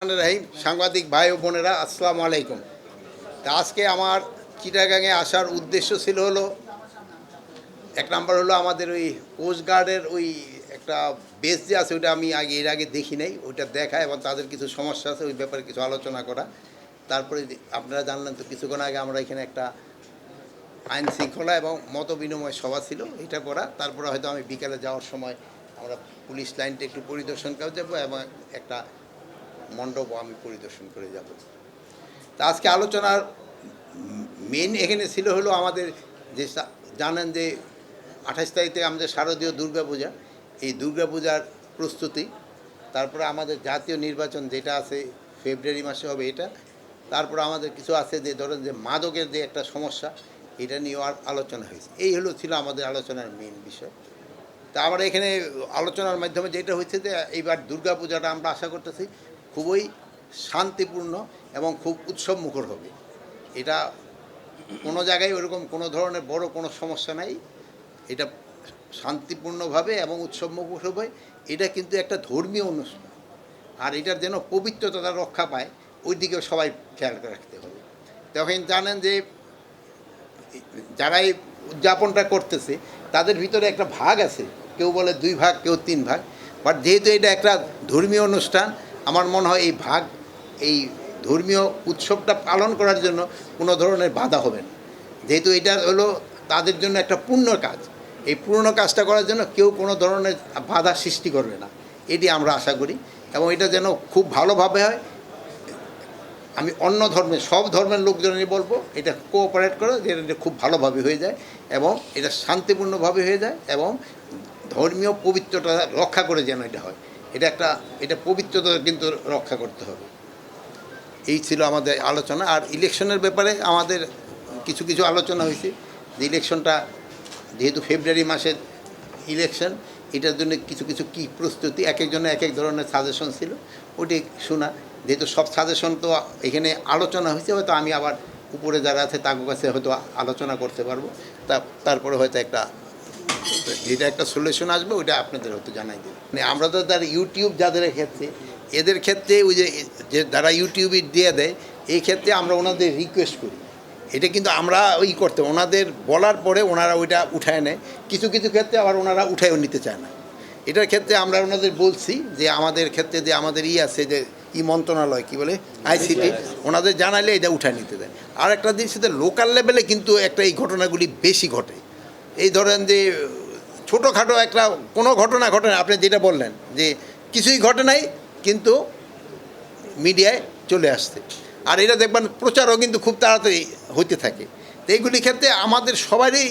রাহিম সাংবাদিক ভাই ও বোনেরা আসসালামু আলাইকুম। তা আজকে আমার চিটাগাংয়ে আসার উদ্দেশ্য ছিল হলো এক নাম্বার হলো আমাদের ওই কোস্ট গার্ডের ওই একটা বেস যে আছে ওইটা আমি এর আগে দেখি নাই, ওইটা দেখা এবং তাদের কিছু সমস্যা আছে ওই ব্যাপারে কিছু আলোচনা করা। তারপরে আপনারা জানলেন তো কিছুক্ষণ আগে আমরা এখানে একটা আইন শৃঙ্খলা এবং মত বিনিময় সভা ছিল, এটা করা। তারপরে হয়তো আমি বিকেলে যাওয়ার সময় আমরা পুলিশ লাইনটা একটু পরিদর্শন করে যাবো এবং একটা মণ্ডপও আমি পরিদর্শন করে যাব। তা আজকে আলোচনার মেন এখানে ছিল হলো আমাদের যে জানেন যে 28 তারিখ থেকে আমাদের শারদীয় দুর্গাপূজা, এই দুর্গাপূজার প্রস্তুতি, তারপরে আমাদের জাতীয় নির্বাচন যেটা আছে ফেব্রুয়ারি মাসে হবে এটা, তারপরে আমাদের কিছু আছে যে ধরেন যে মাদকের যে একটা সমস্যা, এটা নিয়েও আলোচনা হয়েছে। এই ছিল আমাদের আলোচনার মেন বিষয়। তা আমরা এখানে আলোচনার মাধ্যমে যেটা হচ্ছে যে এইবার দুর্গাপূজাটা আমরা আশা করতেছি খুবই শান্তিপূর্ণ এবং খুব উৎসবমুখর হবে। এটা কোনো জায়গায় ওরকম কোনো ধরনের বড় কোনো সমস্যা নাই, এটা শান্তিপূর্ণভাবে এবং উৎসবমুখর হবে। এটা কিন্তু একটা ধর্মীয় অনুষ্ঠান, আর এটার যেন পবিত্রতা রক্ষা পায় ওই দিকেও সবাই খেয়াল রাখতে হবে। তখন জানেন যে যারাই উদযাপনটা করতেছে তাদের ভিতরে একটা ভাগ আছে, কেউ বলে 2 ভাগ, কেউ 3 ভাগ। বাট যেহেতু এটা একটা ধর্মীয় অনুষ্ঠান, আমার মনে হয় এই ধর্মীয় উৎসবটা পালন করার জন্য কোনো ধরনের বাধা হবে না। যেহেতু এটা হলো তাদের জন্য একটা পূর্ণ কাজ, এই পূর্ণ কাজটা করার জন্য কেউ কোনো ধরনের বাধা সৃষ্টি করবে না, এটি আমরা আশা করি। এবং এটা যেন খুব ভালোভাবে হয়। আমি অন্য ধর্মের সব ধর্মের লোকজনই বলবো এটা কোঅপারেট করে যে এটা খুব ভালোভাবে হয়ে যায় এবং এটা শান্তিপূর্ণভাবে হয়ে যায় এবং ধর্মীয় পবিত্রতা রক্ষা করে যেন এটা হয়। এটা পবিত্রতা কিন্তু রক্ষা করতে হবে। এই ছিল আমাদের আলোচনা। আর ইলেকশনের ব্যাপারে আমাদের কিছু কিছু আলোচনা হয়েছে যে ইলেকশনটা যেহেতু ফেব্রুয়ারি মাসের ইলেকশন, এটার জন্য কিছু কিছু কী প্রস্তুতি, এক একজনের এক এক ধরনের সাজেশন ছিল, ওটি শোনা। যেহেতু সব সাজেশন তো এখানে আলোচনা হয়েছে, হয়তো আমি আবার উপরে যারা আছে তার কাছে হয়তো আলোচনা করতে পারবো। তারপরে হয়তো যেটা একটা সলিউশন আসবে ওইটা আপনাদের হয়তো জানাই দেবে। মানে আমরা তো তার ইউটিউব যাদের ক্ষেত্রে, এদের ক্ষেত্রে ওই যে যারা ইউটিউবে দিয়ে দেয়, এই ক্ষেত্রে আমরা ওনাদের রিকোয়েস্ট করি, এটা কিন্তু আমরা করতে ওনাদের বলার পরে ওনারা ওইটা উঠায় নেয়। কিছু কিছু ক্ষেত্রে আবার ওনারা উঠায়ও নিতে চায় না। এটার ক্ষেত্রে আমরা ওনাদের বলছি যে আমাদের ক্ষেত্রে যে আমাদের আছে যে মন্ত্রণালয় কী বলে আইসিটি, ওনাদের জানালে এটা উঠায় নিতে দেয়। আর একটা দিক সেটা লোকাল লেভেলে কিন্তু এই ঘটনাগুলি বেশি ঘটে। এই ধরেন যে ছোটোখাটো কোনো ঘটনা ঘটে না, আপনি যেটা বললেন যে কিছুই ঘটে নাই কিন্তু মিডিয়ায় চলে আসছে, আর এটা দেখবেন প্রচারও কিন্তু খুব তাড়াতাড়ি হইতে থাকে। তো এইগুলির ক্ষেত্রে আমাদের সবারই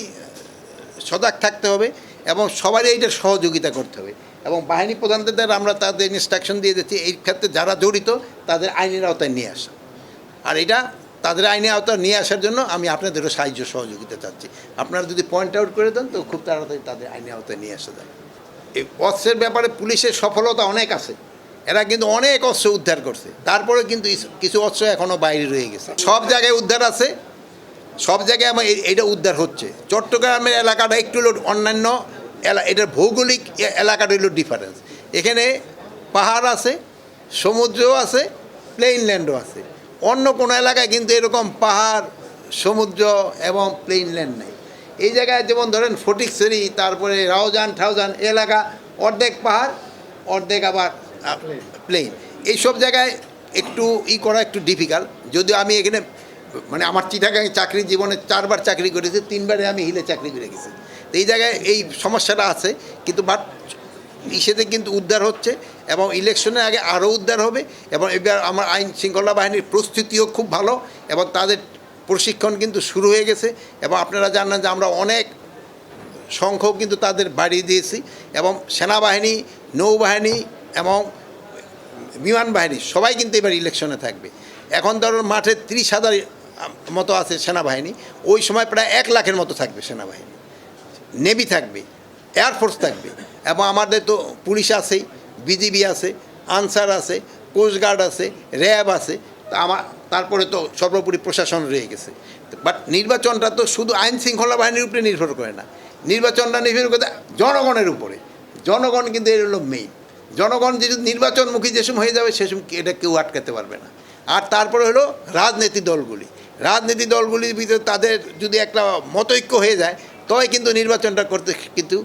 সজাগ থাকতে হবে এবং সবারই এইটার সহযোগিতা করতে হবে। এবং বাহিনী প্রধানদের আমরা তাদের ইনস্ট্রাকশন দিয়ে দিচ্ছি এই ক্ষেত্রে যারা জড়িত তাদের আইনের আওতায় নিয়ে আসা। আর এটা তাদের আইনের আওতায় নিয়ে আসার জন্য আমি আপনাদেরও সাহায্য সহযোগিতা চাচ্ছি। আপনারা যদি পয়েন্ট আউট করে দেন তো খুব তাড়াতাড়ি তাদের আইনের আওতায় নিয়ে আসা যায়। এই অস্ত্রের ব্যাপারে পুলিশের সফলতা অনেক আছে, এরা কিন্তু অনেক অস্ত্র উদ্ধার করছে, তারপরে কিন্তু কিছু অস্ত্র এখনও বাইরে রয়ে গেছে। সব জায়গায় উদ্ধার আছে, সব জায়গায় আমার এটা উদ্ধার হচ্ছে। চট্টগ্রামের এলাকাটা একটু হলো অন্যান্য এটার ভৌগোলিক এলাকাটা হলো ডিফারেন্স। এখানে পাহাড় আছে, সমুদ্রও আছে, প্লেইন ল্যান্ডও আছে। অন্য কোনো এলাকায় কিন্তু এরকম পাহাড়, সমুদ্র এবং প্লেইন ল্যান্ড নেই। এই জায়গায় যেমন ধরেন ফটিকছড়ি, তারপরে রাউজান ঠাউজান এলাকা অর্ধেক পাহাড় অর্ধেক আবার প্লেন। এইসব জায়গায় একটু করা একটু ডিফিকাল্ট। যদিও আমি এখানে মানে আমার চিটাগাংয়ে চাকরি জীবনে 4 বার চাকরি করেছি, 3 বারে আমি হিলে চাকরি করে গেছি। তো এই জায়গায় এই সমস্যাটা আছে, কিন্তু বাট ইসেতে কিন্তু উদ্ধার হচ্ছে এবং ইলেকশনের আগে আরও উদ্ধার হবে। এবং এবার আমার আইন শৃঙ্খলা বাহিনীর প্রস্তুতিও খুব ভালো এবং তাদের প্রশিক্ষণ কিন্তু শুরু হয়ে গেছে। এবং আপনারা জানেন যে আমরা অনেক সংখ্যক কিন্তু তাদের বাড়িয়ে দিয়েছি এবং সেনাবাহিনী, নৌবাহিনী এবং বিমান বাহিনী সবাই কিন্তু এবার ইলেকশনে থাকবে। এখন ধরুন মাঠে 30,000 মতো আছে সেনাবাহিনী, ওই সময় প্রায় 1 লাখের মতো থাকবে সেনাবাহিনী, নেভি থাকবে, এয়ারফোর্স থাকবে এবং আমাদের তো পুলিশ আছেই, বিজিবি আছে, আনসার আছে, কোস্টগার্ড আছে, র্যাব আছে। তারপরে তো সর্বোপরি প্রশাসন রয়ে গেছে। বাট নির্বাচনটা তো শুধু আইন শৃঙ্খলা বাহিনীর উপরে নির্ভর করে না, নির্বাচনটা নির্ভর করে জনগণের উপরে। জনগণ কিন্তু এর হলো মেইন। জনগণ যদি নির্বাচনমুখী যে সময় হয়ে যাবে সে সময় এটা কেউ আটকাতে পারবে না। আর তারপরে হলো রাজনীতি দলগুলির ভিতরে তাদের যদি একটা মতৈক্য হয়ে যায় তবে কিন্তু নির্বাচনটা করতে কিন্তু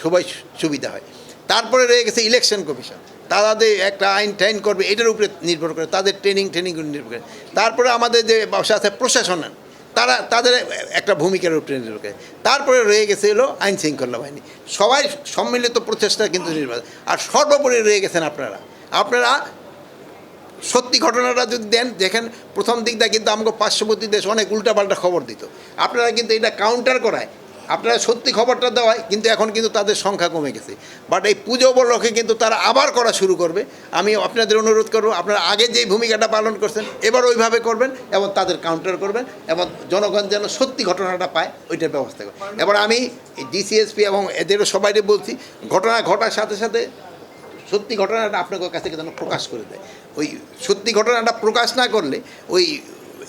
সবাই সুবিধা হয়। তারপরে রয়ে গেছে ইলেকশন কমিশন, তাদের একটা আইন টাইন করবে, এটার উপরে নির্ভর করে, তাদের ট্রেনিং নির্ভর করে। তারপরে আমাদের যে ব্যবসা আছে প্রশাসনের, তাদের একটা ভূমিকার উপরে নির্ভর করে। তারপরে রয়ে গেছে হলো আইন শৃঙ্খলা বাহিনী, সবাই সম্মিলিত প্রচেষ্টা কিন্তু নির্ভর। আর সর্বোপরি রয়ে গেছেন আপনারা সত্যি ঘটনাটা যদি দেন, দেখেন প্রথম দিকটা কিন্তু আমাকে পার্শ্ববর্তী দেশ অনেক উল্টাপাল্টা খবর দিত, আপনারা কিন্তু এটা কাউন্টার করায় আপনারা সত্যি খবরটা দেওয়ায় কিন্তু এখন কিন্তু তাদের সংখ্যা কমে গেছে। বাট এই পুজো উপলক্ষে কিন্তু তারা আবার করা শুরু করবে। আমি আপনাদের অনুরোধ করব, আপনারা আগে যেই ভূমিকাটা পালন করছেন এবার ওইভাবে করবেন এবং তাদের কাউন্টার করবেন এবং জনগণ যেন সত্যি ঘটনাটা পায় ওইটার ব্যবস্থা করবেন। এবার আমি ডিসিএসপি এবং এদেরও সবাইকে বলছি, ঘটনা ঘটার সাথে সাথে সত্যি ঘটনাটা আপনাদের কাছে যেন প্রকাশ করে দেয়। ওই সত্যি ঘটনাটা প্রকাশ না করলে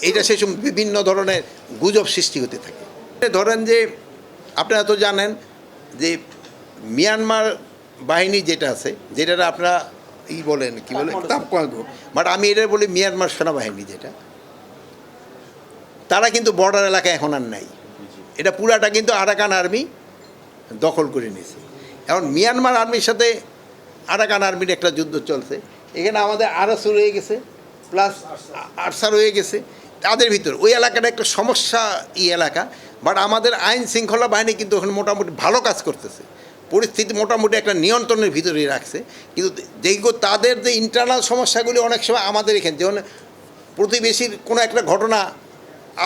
এইটা সেই সময় বিভিন্ন ধরনের গুজব সৃষ্টি হতে থাকে। ধরেন যে আপনারা তো জানেন যে মিয়ানমার বাহিনী যেটা আছে, যেটা আপনারা বলেন কি বলে তাপকো, বাট আমি এটা বলি মিয়ানমার সেনাবাহিনী যেটা, তারা কিন্তু বর্ডার এলাকায় এখন আর নাই। এটা পুরাটা কিন্তু আরাকান আর্মি দখল করে নিয়েছে। এখন মিয়ানমার আর্মির সাথে আরাকান আর্মির একটা যুদ্ধ চলছে। এখানে আমাদের আরএসও রয়ে গেছে, প্লাস আরসা রয়ে গেছে। তাদের ভিতর ওই এলাকাটা একটা সমস্যা এলাকা, বাট আমাদের আইন শৃঙ্খলা বাহিনী কিন্তু ওখানে মোটামুটি ভালো কাজ করতেছে, পরিস্থিতি মোটামুটি একটা নিয়ন্ত্রণের ভিতরেই রাখছে। কিন্তু যেগুলো তাদের যে ইন্টারনাল সমস্যাগুলি অনেক সময় আমাদের এখানে, যেমন প্রতিবেশীর কোনো একটা ঘটনা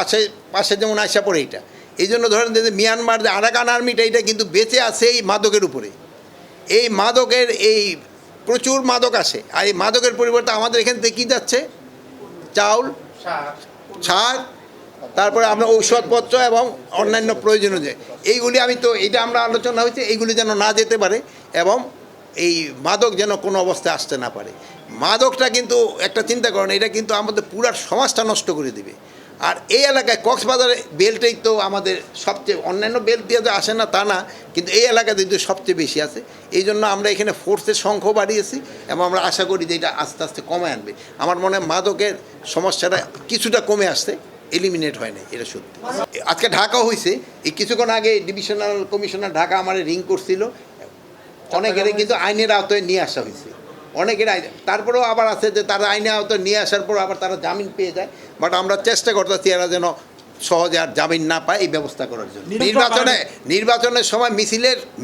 আছে পাশে যেমন আসা পড়ে, এইটা এই জন্য ধরেন যে মিয়ানমার যে আরাকান আর্মিটা, এটা কিন্তু বেঁচে আছে এই মাদকের উপরে। এই মাদকের প্রচুর মাদক আসে, আর এই মাদকের পরিবর্তে আমাদের এখান থেকে কী যাচ্ছে, চাউল, সার, তারপরে আমরা ঔষধপত্র এবং অন্যান্য প্রয়োজনীয় এইগুলি এটা আমরা আলোচনা হয়েছে, এইগুলি যেন না যেতে পারে এবং এই মাদক যেন কোনো অবস্থায় আসতে না পারে। মাদকটা কিন্তু একটা চিন্তা করেন, এটা কিন্তু আমাদের পুরো সমাজটা নষ্ট করে দেবে। আর এই এলাকায় কক্সবাজারের বেল্টেই তো আমাদের সবচেয়ে, অন্যান্য বেল্ট দিয়ে আসে না তা না, কিন্তু এই এলাকাতে কিন্তু সবচেয়ে বেশি আছে। এই জন্য আমরা এখানে ফোর্সের সংখ্যাও বাড়িয়েছি এবং আমরা আশা করি যে এটা আস্তে আস্তে কমে আনবে। আমার মনে হয় মাদকের সমস্যাটা কিছুটা কমে আসছে, এলিমিনেট হয় না, এটা সত্যি। আজকে ঢাকাও হয়েছে, এই কিছুক্ষণ আগে ডিভিশনাল কমিশনার ঢাকা আমার রিং করছিল, অনেকের কিন্তু আইনের আওতায় নিয়ে আসা হয়েছে, অনেকের আইন। তারপরেও আবার আছে যে তারা আইনের আওতায় নিয়ে আসার পর আবার তারা জামিন পেয়ে যায়, বাট আমরা চেষ্টা করতেছি এরা যেন সহজে আর জামিন না পায় এই ব্যবস্থা করার জন্য। নির্বাচনের সময়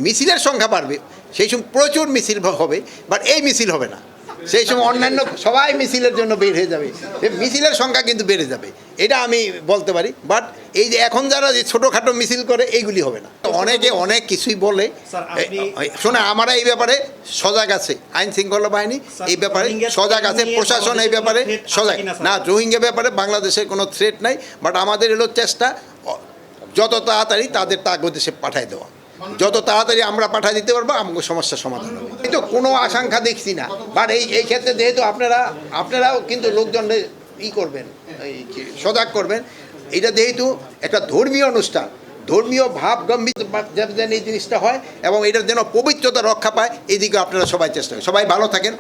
মিছিলের সংখ্যা বাড়বে, সেই সময় প্রচুর মিছিল হবে, বাট এই মিছিল হবে না। সেই সময় অন্যান্য সবাই মিছিলের জন্য বের হয়ে যাবে, মিছিলের সংখ্যা কিন্তু বেড়ে যাবে, এটা আমি বলতে পারি। বাট এই যে এখন যারা যে ছোটোখাটো মিছিল করে এইগুলি হবে না। অনেকে অনেক কিছুই বলে, শোনে আমরা এই ব্যাপারে সজাগ আছে, আইন শৃঙ্খলা বাহিনী এই ব্যাপারে সজাগ আছে, প্রশাসন এই ব্যাপারে সজাগ না। রোহিঙ্গা ব্যাপারে বাংলাদেশের কোনো থ্রেট নাই, বাট আমাদের হলো চেষ্টা যত তাড়াতাড়ি তাদের দেশে পাঠায় দেওয়া, যত তাড়াতাড়ি আমরা পাঠিয়ে দিতে পারবো আমাকে সমস্যার সমাধান হবে। এই তো কোনো আশঙ্কা দেখছি না, বাট এই ক্ষেত্রে যেহেতু আপনারাও কিন্তু লোকজনদের করবেন, সজাগ করবেন। এটা যেহেতু একটা ধর্মীয় অনুষ্ঠান, ধর্মীয় ভাব গম্ভীর যেন এই জিনিসটা হয় এবং এটার যেন পবিত্রতা রক্ষা পায়, এইদিকে আপনারা সবাই চেষ্টা করেন। সবাই ভালো থাকেন।